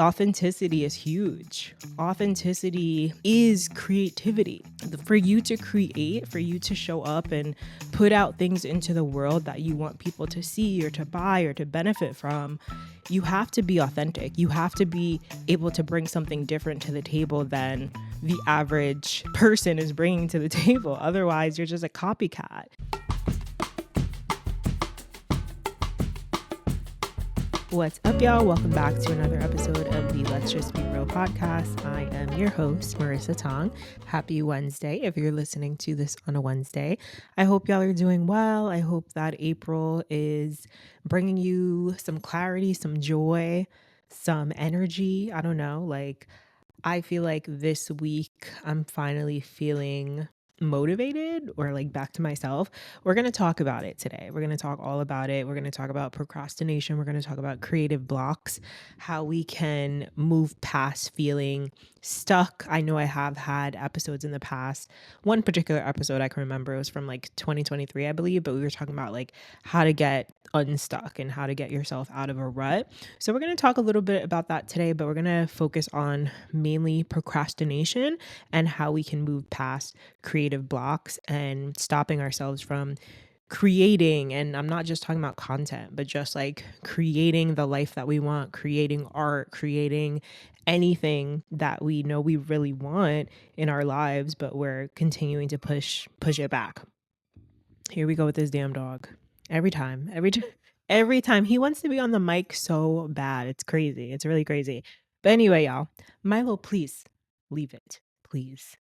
Authenticity is huge. Authenticity is creativity. For you to create, for you to show up and put out things into the world that you want people to see or to buy or to benefit from, you have to be authentic. You have to be able to bring something different to the table than the average person is bringing to the table. Otherwise, you're just a copycat. What's up, y'all? Welcome back to another episode of the Let's Just Be Real podcast. I am your host, Marissa Tong. Happy Wednesday if you're listening to this on a Wednesday. I hope y'all are doing well. I hope that April is bringing you some clarity, some joy, some energy. I don't know. I feel like this week I'm finally feeling motivated or back to myself. We're going to talk about it today. We're going to talk all about it. We're going to talk about procrastination. We're going to talk about creative blocks, how we can move past feeling stuck. I know I have had episodes in the past. One particular episode I can remember was from 2023, I believe, but we were talking about how to get unstuck and how to get yourself out of a rut. So we're going to talk a little bit about that today, but we're going to focus on mainly procrastination and how we can move past creative blocks and stopping ourselves from creating. And I'm not just talking about content, but just creating the life that we want, creating art, creating anything that we know we really want in our lives, but we're continuing to push it back. Here we go with this damn dog. Every time he wants to be on the mic so bad. It's crazy. It's really crazy. But anyway, y'all, Milo, please leave it. Please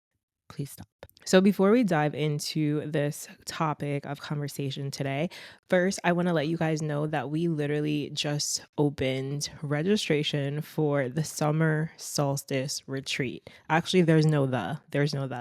stop. So before we dive into this topic of conversation today, first, I want to let you guys know that we literally just opened registration for the summer solstice retreat. Actually, there's no the.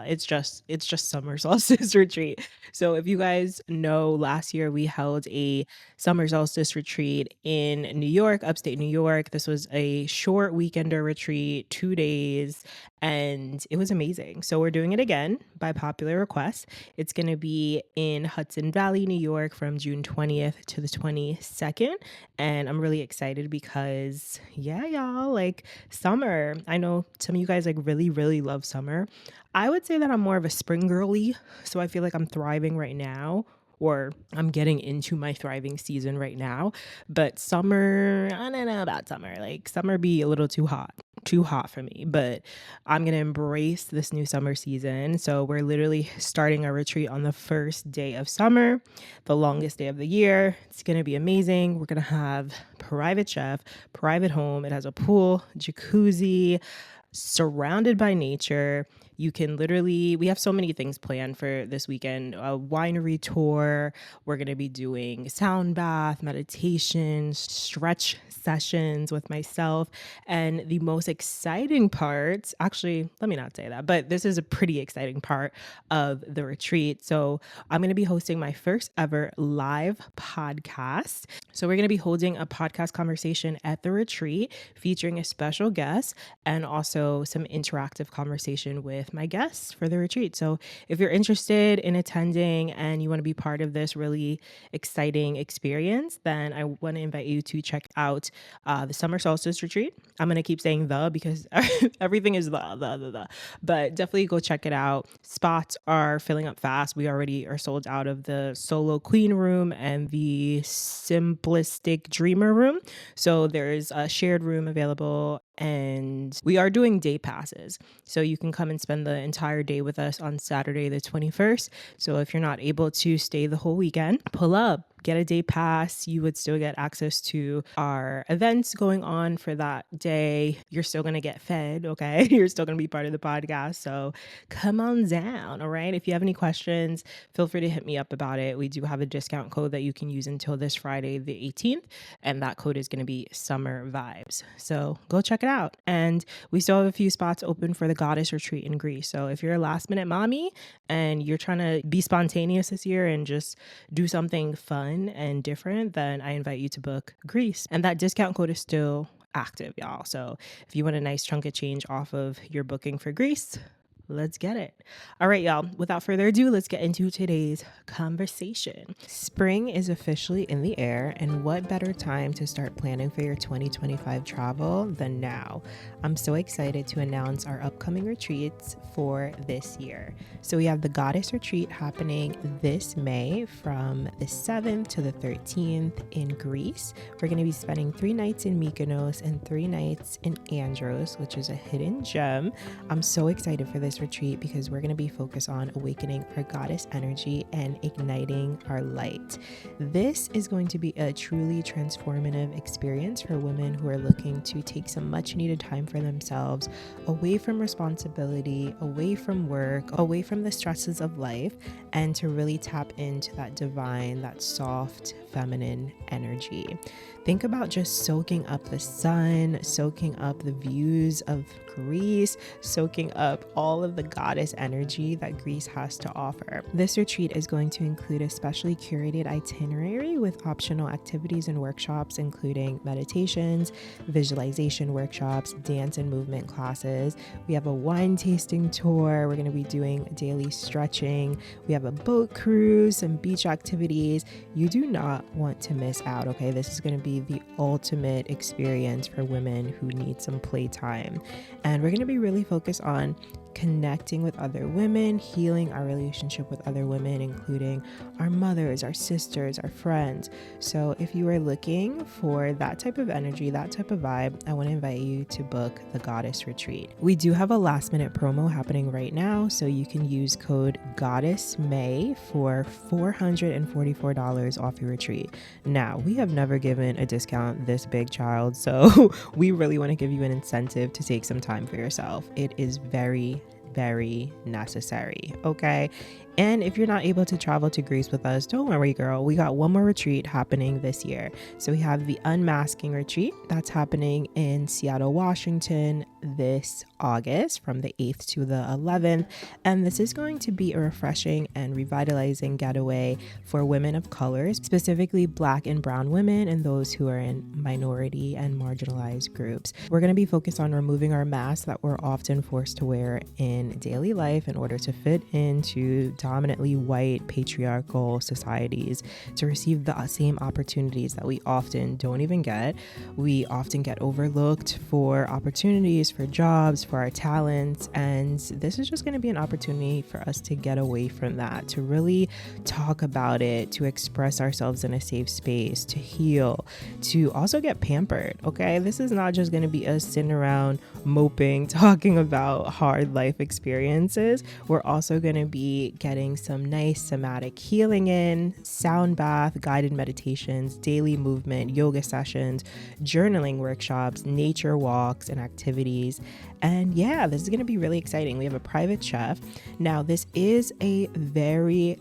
It's just summer solstice retreat. So if you guys know, last year we held a summer solstice retreat in New York, upstate New York. This was a short weekender retreat, 2 days, and it was amazing. So we're doing it again by popular request. It's going to be in Hudson Valley, New York from June 20th to the 22nd. And I'm really excited because, yeah, y'all, summer. I know some of you guys really, really love summer. I would say that I'm more of a spring girly. So I feel like I'm thriving right now, or I'm getting into my thriving season right now. But summer, I don't know about summer. Summer be a little too hot for me, but I'm going to embrace this new summer season. So we're literally starting our retreat on the first day of summer, the longest day of the year. It's going to be amazing. We're going to have private chef, private home. It has a pool, jacuzzi, surrounded by nature. You can we have so many things planned for this weekend. A winery tour. We're going to be doing sound bath, meditation, stretch sessions with myself. And the most exciting part, actually, let me not say that, but this is a pretty exciting part of the retreat. So I'm going to be hosting my first ever live podcast. So we're going to be holding a podcast conversation at the retreat featuring a special guest and also some interactive conversation with my guests for the retreat. So if you're interested in attending and you want to be part of this really exciting experience, then I want to invite you to check out the summer solstice retreat. I'm going to keep saying the because everything is the. But definitely go check it out. Spots are filling up fast. We already are sold out of the solo queen room and the simplistic dreamer room. So there's a shared room available, and we are doing day passes. So you can come and spend the entire day with us on Saturday, the 21st. So if you're not able to stay the whole weekend, pull up, get a day pass. You would still get access to our events going on for that day. You're still going to get fed, okay? You're still going to be part of the podcast. So come on down, all right? If you have any questions, feel free to hit me up about it. We do have a discount code that you can use until this Friday, the 18th. And that code is going to be Summer Vibes. So go check it out. And we still have a few spots open for the Goddess Retreat in Greece. So if you're a last minute mommy and you're trying to be spontaneous this year and just do something fun and different, then I invite you to book Greece. And that discount code is still active, y'all. So if you want a nice chunk of change off of your booking for Greece, Let's get it. All right, y'all. Without further ado, let's get into today's conversation. Spring is officially in the air, and what better time to start planning for your 2025 travel than now? I'm so excited to announce our upcoming retreats for this year. So we have the Goddess Retreat happening this May from the 7th to the 13th in Greece. We're going to be spending 3 nights in Mykonos and 3 nights in Andros, which is a hidden gem. I'm so excited for this retreat because we're going to be focused on awakening our goddess energy and igniting our light. This is going to be a truly transformative experience for women who are looking to take some much needed time for themselves, away from responsibility, away from work, away from the stresses of life, and to really tap into that divine, that soft, feminine energy. Think about just soaking up the sun, soaking up the views of Greece, soaking up all of the goddess energy that Greece has to offer. This retreat is going to include a specially curated itinerary with optional activities and workshops, including meditations, visualization workshops, dance and movement classes. We have a wine tasting tour. We're going to be doing daily stretching. We have a boat cruise, some beach activities. You do not want to miss out, okay? This is going to be the ultimate experience for women who need some playtime. And we're going to be really focused on connecting with other women, healing our relationship with other women, including our mothers, our sisters, our friends. So if you are looking for that type of energy, that type of vibe, I want to invite you to book the Goddess Retreat. We do have a last minute promo happening right now, so you can use code GoddessMay for $444 off your retreat. Now, we have never given a discount this big, child, so we really want to give you an incentive to take some time for yourself. It is very necessary, okay? And if you're not able to travel to Greece with us, don't worry, girl. We got one more retreat happening this year. So we have the Unmasking Retreat that's happening in Seattle, Washington this August from the 8th to the 11th. And this is going to be a refreshing and revitalizing getaway for women of color, specifically Black and Brown women and those who are in minority and marginalized groups. We're going to be focused on removing our masks that we're often forced to wear in daily life in order to fit into dominantly white patriarchal societies, to receive the same opportunities that we often don't even get. We often get overlooked for opportunities, for jobs, for our talents, and this is just going to be an opportunity for us to get away from that, to really talk about it, to express ourselves in a safe space, to heal, to also get pampered, okay? This is not just going to be us sitting around moping, talking about hard life experiences. We're also going to be getting some nice somatic healing in, sound bath, guided meditations, daily movement, yoga sessions, journaling workshops, nature walks, and activities. And yeah, this is going to be really exciting. We have a private chef. Now, this is a very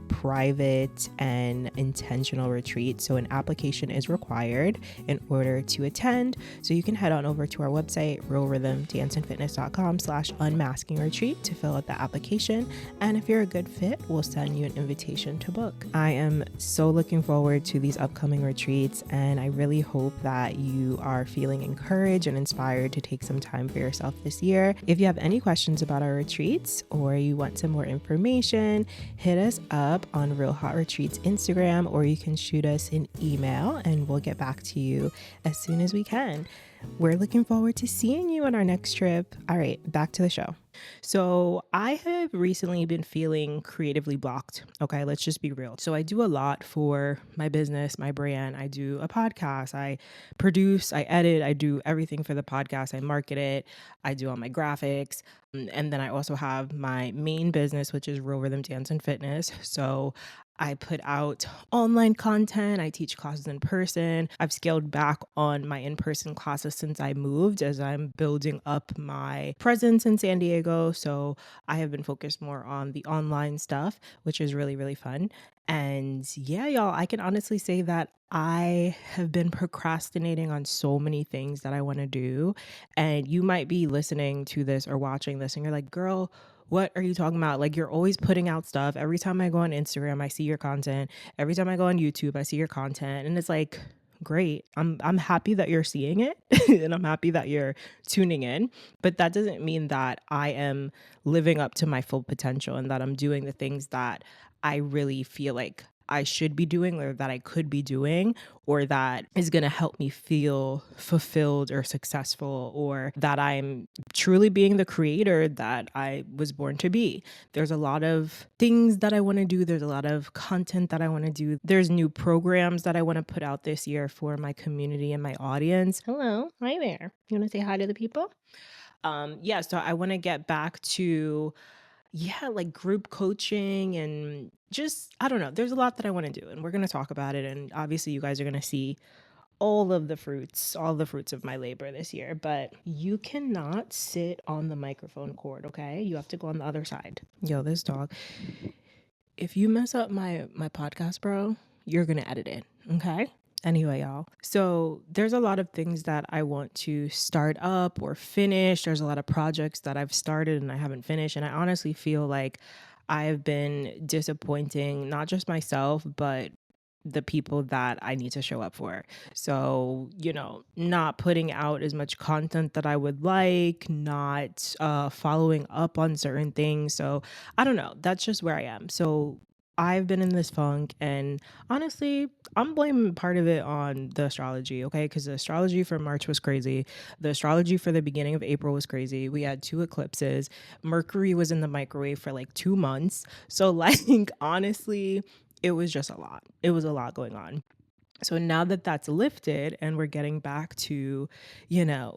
private and intentional retreat, so an application is required in order to attend. So you can head on over to our website, realrhythmdanceandfitness.com/unmaskingretreat to fill out the application. And if you're a good fit, we'll send you an invitation to book. I am so looking forward to these upcoming retreats, and I really hope that you are feeling encouraged and inspired to take some time for yourself this year. If you have any questions about our retreats or you want some more information, hit us up on Real Hot Retreats Instagram, or you can shoot us an email and we'll get back to you as soon as we can. We're looking forward to seeing you on our next trip. All right, back to the show. So I have recently been feeling creatively blocked. Okay, let's just be real. So I do a lot for my business, my brand. I do a podcast, I produce, I edit, I do everything for the podcast. I market it, I do all my graphics. And then I also have my main business, which is Real Rhythm Dance and Fitness. So I put out online content. I teach classes in person. I've scaled back on my in-person classes since I moved, as I'm building up my presence in San Diego. So I have been focused more on the online stuff, which is really fun. And yeah, y'all, I can honestly say that I have been procrastinating on so many things that I want to do. And you might be listening to this or watching this and you're like, girl, what are you talking about? Like, you're always putting out stuff. Every time I go on Instagram, I see your content. Every time I go on YouTube, I see your content. And it's like, great. I'm happy that you're seeing it and I'm happy that you're tuning in, but that doesn't mean that I am living up to my full potential and that I'm doing the things that I really feel like I should be doing or that I could be doing or that is going to help me feel fulfilled or successful or that I'm truly being the creator that I was born to be. There's a lot of things that I want to do. There's a lot of content that I want to do. There's new programs that I want to put out this year for my community and my audience. Hello, hi there. You want to say hi to the people? Yeah, so I want to get back to like group coaching and just I don't know. There's a lot that I want to do and we're going to talk about it and obviously you guys are going to see all the fruits of my labor this year, but you cannot sit on the microphone cord, okay? You have to go on the other side. Yo, this dog. If you mess up my podcast, bro, you're going to edit it, okay? Anyway, y'all. So, there's a lot of things that I want to start up or finish. There's a lot of projects that I've started and I haven't finished, and I honestly feel like I've been disappointing not just myself, but the people that I need to show up for. So, not putting out as much content that I would like, not following up on certain things. So, I don't know. That's just where I am. So, I've been in this funk, and honestly, I'm blaming part of it on the astrology, okay? Because the astrology for March was crazy. The astrology for the beginning of April was crazy. We had two eclipses. Mercury was in the microwave for like 2 months. So, like, honestly, it was just a lot. It was a lot going on. So now that that's lifted and we're getting back to,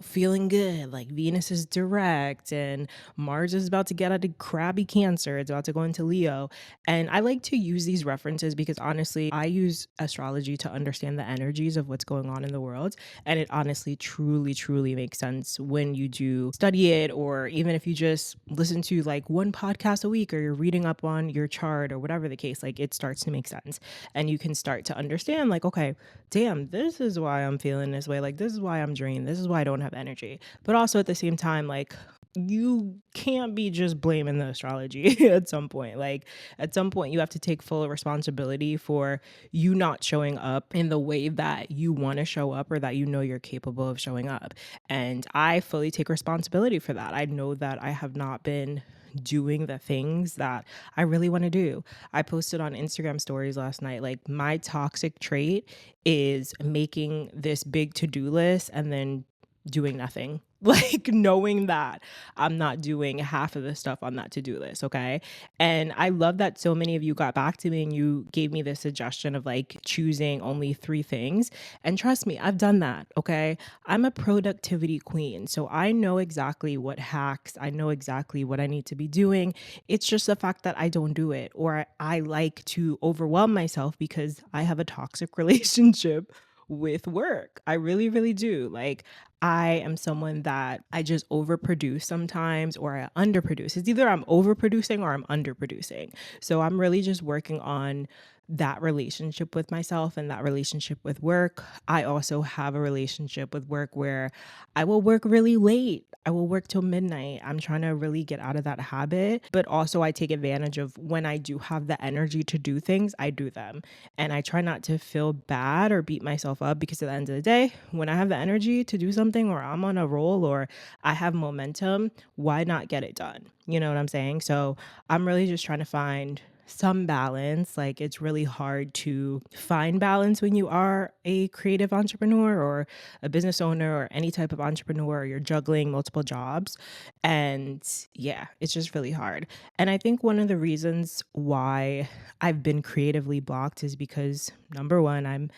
feeling good, like Venus is direct and Mars is about to get out of crabby Cancer, it's about to go into Leo. And I like to use these references because honestly, I use astrology to understand the energies of what's going on in the world. And it honestly, truly, truly makes sense when you do study it, or even if you just listen to like one podcast a week or you're reading up on your chart or whatever the case, like it starts to make sense. And you can start to understand, like, okay, damn, this is why I'm feeling this way. Like, this is why I'm drained. This is why I don't have energy. But also at the same time, like, you can't be just blaming the astrology at some point. Like, at some point, you have to take full responsibility for you not showing up in the way that you want to show up or that you know you're capable of showing up. And I fully take responsibility for that. I know that I have not been doing the things that I really want to do. I posted on Instagram stories last night, like my toxic trait is making this big to-do list and then doing nothing. Like knowing that I'm not doing half of the stuff on that to-do list, okay? And I love that so many of you got back to me and you gave me the suggestion of like choosing only 3 things. And trust me, I've done that, okay? I'm a productivity queen. So I know exactly what hacks, I know exactly what I need to be doing. It's just the fact that I don't do it, or I like to overwhelm myself because I have a toxic relationship with work. I really, really do. Like, I am someone that I just overproduce sometimes or I underproduce. It's either I'm overproducing or I'm underproducing. So I'm really just working on that relationship with myself and that relationship with work. I also have a relationship with work where I will work really late. I will work till midnight. I'm trying to really get out of that habit, but also I take advantage of when I do have the energy to do things, I do them. And I try not to feel bad or beat myself up because at the end of the day, when I have the energy to do something or I'm on a roll or I have momentum, why not get it done? You know what I'm saying? So I'm really just trying to find some balance. Like it's really hard to find balance when you are a creative entrepreneur or a business owner or any type of entrepreneur, or you're juggling multiple jobs. And yeah, it's just really hard. And I think one of the reasons why I've been creatively blocked is because number one, I'm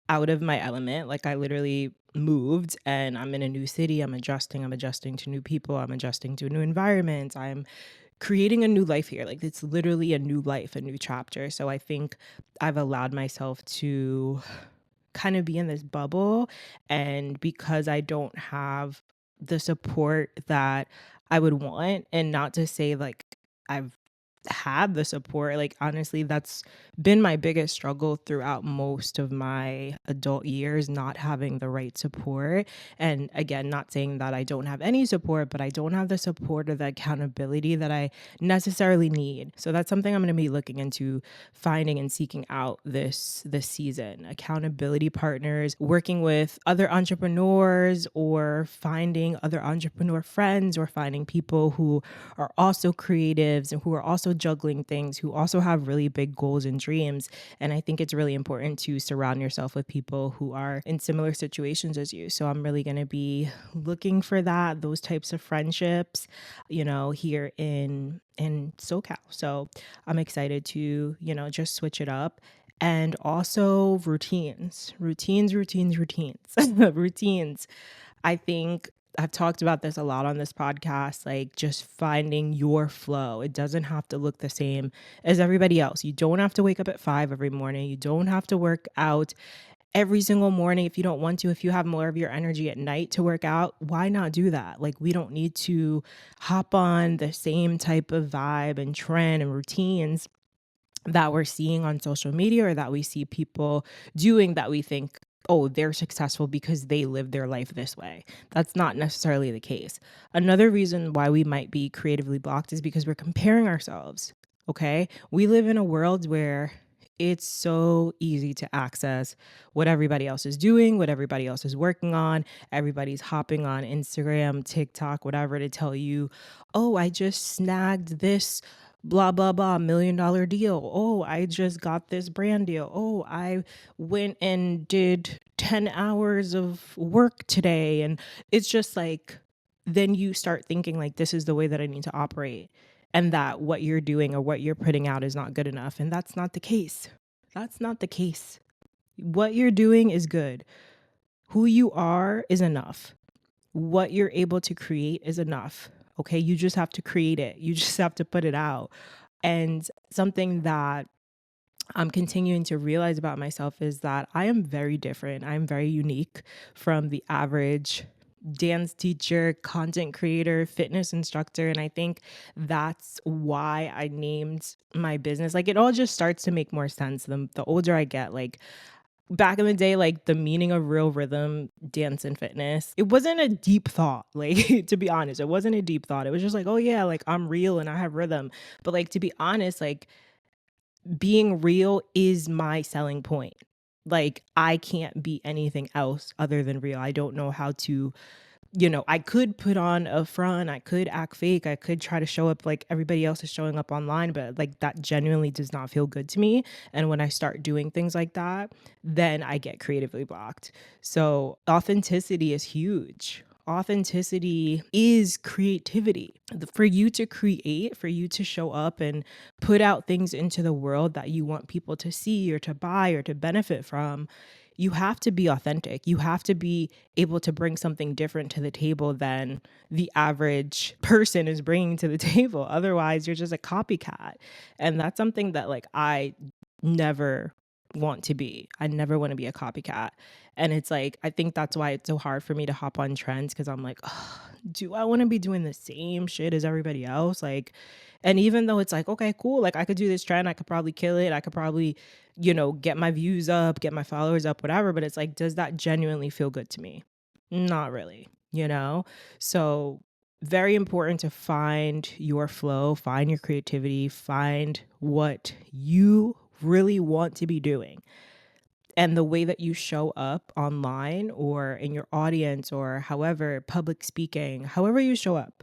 out of my element. Like I literally moved and I'm in a new city. I'm adjusting to new people. I'm adjusting to a new environment. I'm creating a new life here. Like it's literally a new life, a new chapter. So I think I've allowed myself to kind of be in this bubble. And because I don't have the support that I would want, and not to say like I've had the support. Like, honestly, that's been my biggest struggle throughout most of my adult years, not having the right support. And again, not saying that I don't have any support, but I don't have the support or the accountability that I necessarily need. So that's something I'm going to be looking into finding and seeking out this season. Accountability partners, working with other entrepreneurs, or finding other entrepreneur friends, or finding people who are also creatives and who are also juggling things, who also have really big goals and dreams. And I think it's really important to surround yourself with people who are in similar situations as you. So I'm really going to be looking for those types of friendships, here in SoCal. So I'm excited to, just switch it up. And also routines. Routines. I think I've talked about this a lot on this podcast, like just finding your flow. It doesn't have to look the same as everybody else. You don't have to wake up at 5 every morning. You don't have to work out every single morning if you don't want to. If you have more of your energy at night to work out, why not do that? Like, we don't need to hop on the same type of vibe and trend and routines that we're seeing on social media, or that we see people doing, that we think, oh, they're successful because they live their life this way. That's not necessarily the case. Another reason why we might be creatively blocked is because we're comparing ourselves. Okay. We live in a world where it's so easy to access what everybody else is doing, what everybody else is working on. Everybody's hopping on Instagram, TikTok, whatever, to tell you, oh, I just snagged this blah blah blah $1 million deal. Oh, I just got this brand deal. Oh, I went and did 10 hours of work today. And it's just like, then you start thinking like, this is the way that I need to operate, and that what you're doing or what you're putting out is not good enough. And that's not the case. That's not the case. What you're doing is good. Who you are is enough. What you're able to create is enough. Okay. You just have to create it. You just have to put it out. And something that I'm continuing to realize about myself is that I am very different. I'm very unique from the average dance teacher, content creator, fitness instructor. And I think that's why I named my business. Like, it all just starts to make more sense the older I get. Like, back in the day, like, the meaning of real rhythm, dance, and fitness, it wasn't a deep thought. Like, to be honest, it wasn't a deep thought. It was just like, oh yeah, like, I'm real and I have rhythm. But like, to be honest, like, being real is my selling point. Like, I can't be anything else other than real. I don't know how to, I could put on a front, I could act fake, I could try to show up like everybody else is showing up online, but like, that genuinely does not feel good to me. And when I start doing things like that, then I get creatively blocked. So authenticity is huge. Authenticity is creativity. For you to create, for you to show up and put out things into the world that you want people to see or to buy or to benefit from, you have to be authentic. You have to be able to bring something different to the table than the average person is bringing to the table. Otherwise, you're just a copycat. And that's something that, like, I never want to be. I never want to be a copycat. And it's like, I think that's why it's so hard for me to hop on trends, because I'm like, oh, do I want to be doing the same shit as everybody else? Like, and even though it's like, okay, cool, like, I could do this trend, I could probably kill it, I could probably, get my views up, get my followers up, whatever. But it's like, does that genuinely feel good to me? Not really, you know? So, very important to find your flow, find your creativity, find what you really want to be doing. And the way that you show up online or in your audience, or however, public speaking, however you show up,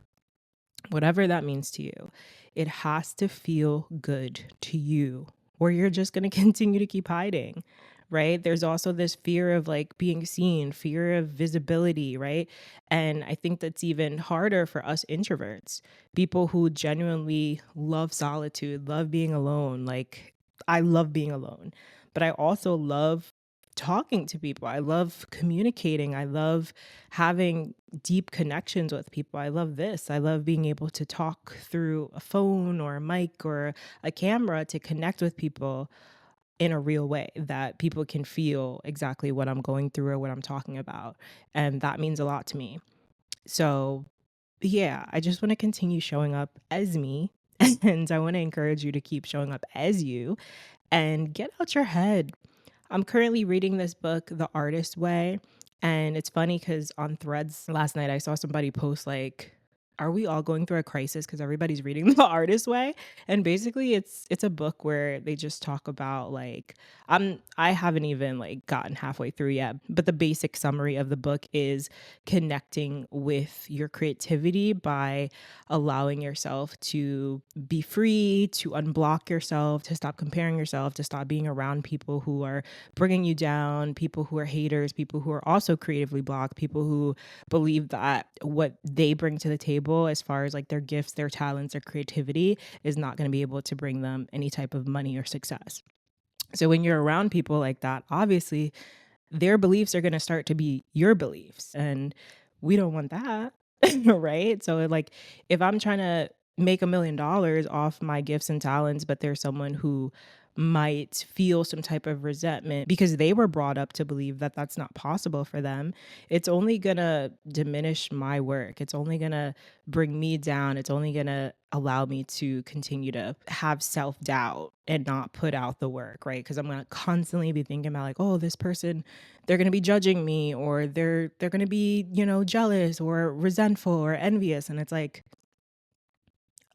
whatever that means to you, it has to feel good to you, or you're just going to continue to keep hiding, right? There's also this fear of like being seen, fear of visibility, right? And I think that's even harder for us introverts, people who genuinely love solitude, love being alone. Like, I love being alone, but I also love talking to people. I love communicating. I love having deep connections with people. I love this. I love being able to talk through a phone or a mic or a camera to connect with people in a real way that people can feel exactly what I'm going through or what I'm talking about. And that means a lot to me. So, yeah, I just want to continue showing up as me And I want to encourage you to keep showing up as you and get out your head. I'm currently reading this book, The Artist Way. And it's funny because on threads last night, I saw somebody post, like, are we all going through a crisis because everybody's reading The Artist Way? And basically it's a book where they just talk about, like, I haven't even like gotten halfway through yet, but the basic summary of the book is connecting with your creativity by allowing yourself to be free, to unblock yourself, to stop comparing yourself, to stop being around people who are bringing you down, people who are haters, people who are also creatively blocked, people who believe that what they bring to the table, as far as like their gifts, their talents, their creativity, is not going to be able to bring them any type of money or success. So when you're around people like that, obviously their beliefs are going to start to be your beliefs. And we don't want that. Right. So, like, if I'm trying to make $1 million off my gifts and talents, but there's someone who might feel some type of resentment because they were brought up to believe that that's not possible for them, it's only going to diminish my work. It's only going to bring me down. It's only going to allow me to continue to have self-doubt and not put out the work, right? Because I'm going to constantly be thinking about, like, oh, this person, they're going to be judging me, or they're going to be, jealous or resentful or envious. And it's like,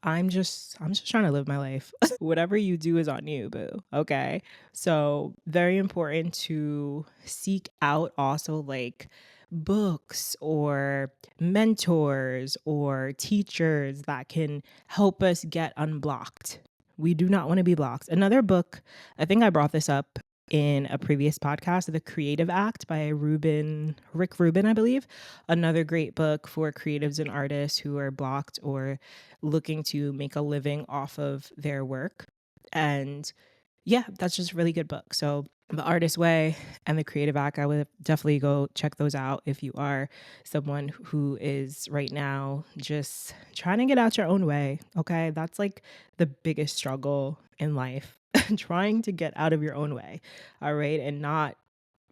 I'm just trying to live my life. Whatever you do is on you, boo. Okay. So, very important to seek out also, like, books or mentors or teachers that can help us get unblocked. We do not want to be blocked. Another book, I think I brought this up in a previous podcast, The Creative Act by Rick Rubin, I believe. Another great book for creatives and artists who are blocked or looking to make a living off of their work. And yeah, that's just a really good book. So The Artist Way and The Creative Act, I would definitely go check those out if you are someone who is right now just trying to get out your own way. Okay. That's like the biggest struggle in life, trying to get out of your own way. All right. And not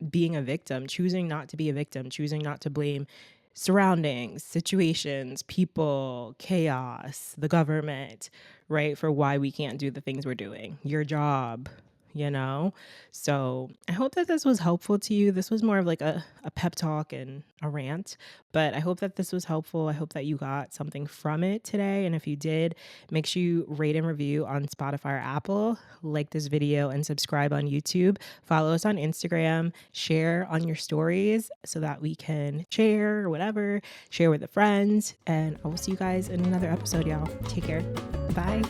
being a victim, choosing not to be a victim, choosing not to blame surroundings, situations, people, chaos, the government, right? For why we can't do the things we're doing, your job, you know? So I hope that this was helpful to you. This was more of like a pep talk and a rant, but I hope that this was helpful. I hope that you got something from it today. And if you did, make sure you rate and review on Spotify or Apple, like this video, and subscribe on YouTube. Follow us on Instagram, share on your stories so that we can share or whatever, share with a friend. And I will see you guys in another episode, y'all. Take care. Bye.